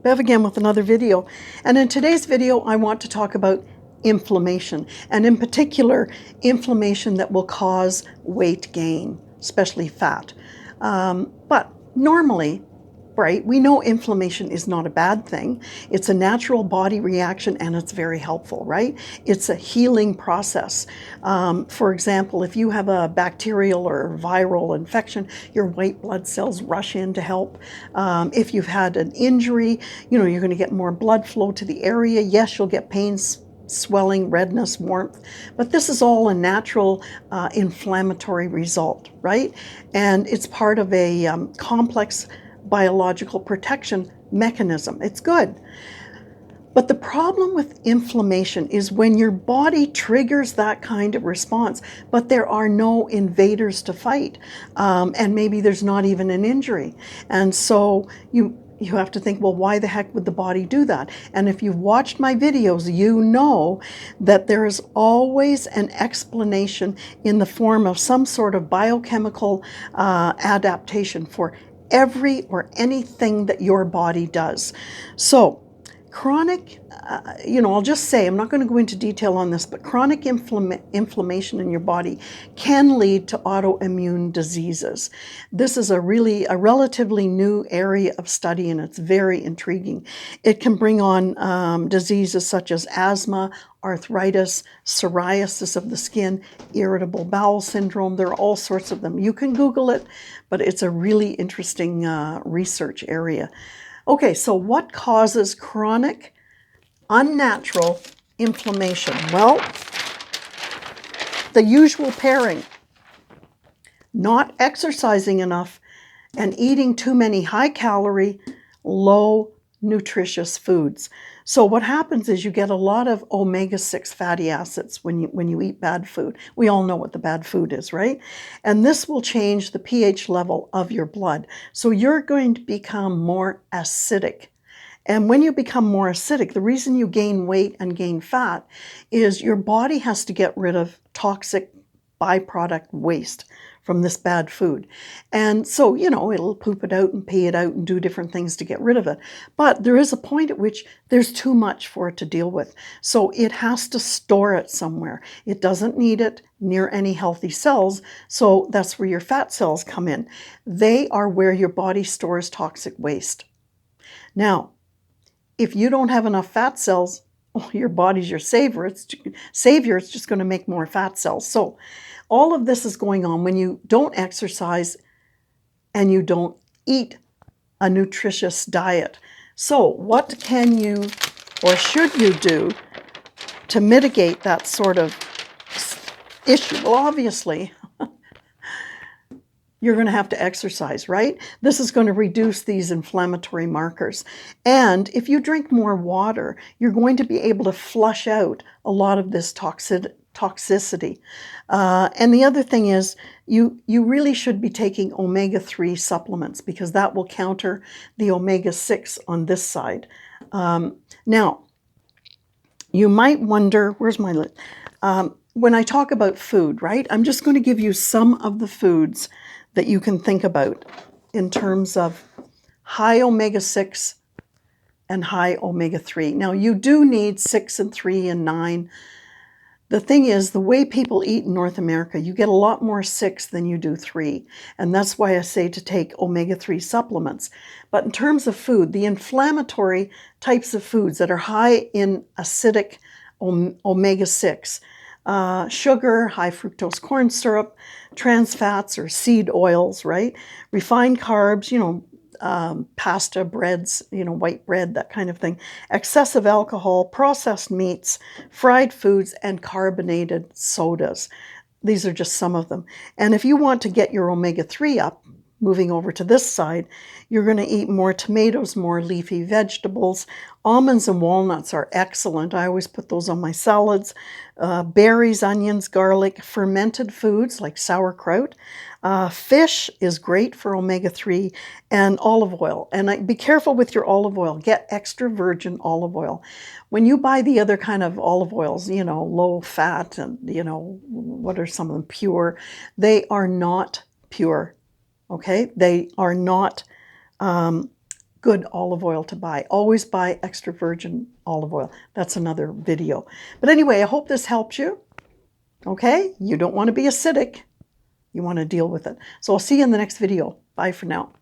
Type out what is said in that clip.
Bev again with another video. And in today's video, I want to talk about inflammation, and in particular, inflammation that will cause weight gain, especially fat. But normally, right, we know inflammation is not a bad thing. It's a natural body reaction and it's very helpful, right? It's a healing process. For example, if you have a bacterial or viral infection, your white blood cells rush in to help. If you've had an injury, you're going to get more blood flow to the area. Yes, you'll get pains, swelling, redness, warmth, but this is all a natural inflammatory result, right? And it's part of a complex biological protection mechanism. It's good. But the problem with inflammation is when your body triggers that kind of response, but there are no invaders to fight, and maybe there's not even an injury. And so you have to think, well, why the heck would the body do that? And if you've watched my videos, you know that there is always an explanation in the form of some sort of biochemical adaptation for every or anything that your body does. So chronic, I'll just say, I'm not going to go into detail on this, but chronic inflammation in your body can lead to autoimmune diseases. This is a relatively new area of study, and it's very intriguing. It can bring on diseases such as asthma, arthritis, psoriasis of the skin, irritable bowel syndrome. There are all sorts of them. You can Google it, but it's a really interesting research area. Okay, so what causes chronic, unnatural inflammation? Well, the usual pairing: not exercising enough and eating too many high-calorie, low-nutritious foods. So what happens is you get a lot of omega-6 fatty acids when you eat bad food. We all know what the bad food is, right? And this will change the pH level of your blood. So you're going to become more acidic. And when you become more acidic, the reason you gain weight and gain fat is your body has to get rid of toxic byproduct waste from this bad food. And so, it'll poop it out and pee it out and do different things to get rid of it. But there is a point at which there's too much for it to deal with. So it has to store it somewhere. It doesn't need it near any healthy cells. So that's where your fat cells come in. They are where your body stores toxic waste. Now, if you don't have enough fat cells, your body's your savior. It's just going to make more fat cells. So all of this is going on when you don't exercise and you don't eat a nutritious diet. So what can you or should you do to mitigate that sort of issue? Well, obviously, you're going to have to exercise, right? This is going to reduce these inflammatory markers. And if you drink more water, you're going to be able to flush out a lot of this toxicity. And the other thing is, you really should be taking omega-3 supplements, because that will counter the omega-6 on this side. Now, you might wonder, where's my list? When I talk about food, right, I'm just going to give you some of the foods that you can think about in terms of high omega-6 and high omega-3. Now, you do need 6 and 3 and 9. The thing is, the way people eat in North America, you get a lot more 6 than you do 3. And that's why I say to take omega-3 supplements. But in terms of food, the inflammatory types of foods that are high in acidic omega-6, sugar, high fructose corn syrup, trans fats or seed oils, right? Refined carbs, pasta, breads, white bread, that kind of thing. Excessive alcohol, processed meats, fried foods, and carbonated sodas. These are just some of them. And if you want to get your omega-3 up, moving over to this side, you're going to eat more tomatoes, more leafy vegetables. Almonds and walnuts are excellent. I always put those on my salads. Berries, onions, garlic, fermented foods like sauerkraut. Fish is great for omega-3, and olive oil. And be careful with your olive oil. Get extra virgin olive oil. When you buy the other kind of olive oils, low fat and, what are some of them, pure, they are not pure. Okay, they are not good olive oil to buy. Always buy extra virgin olive oil. That's another video. But anyway, I hope this helps you. Okay? You don't want to be acidic. You want to deal with it. So I'll see you in the next video. Bye for now.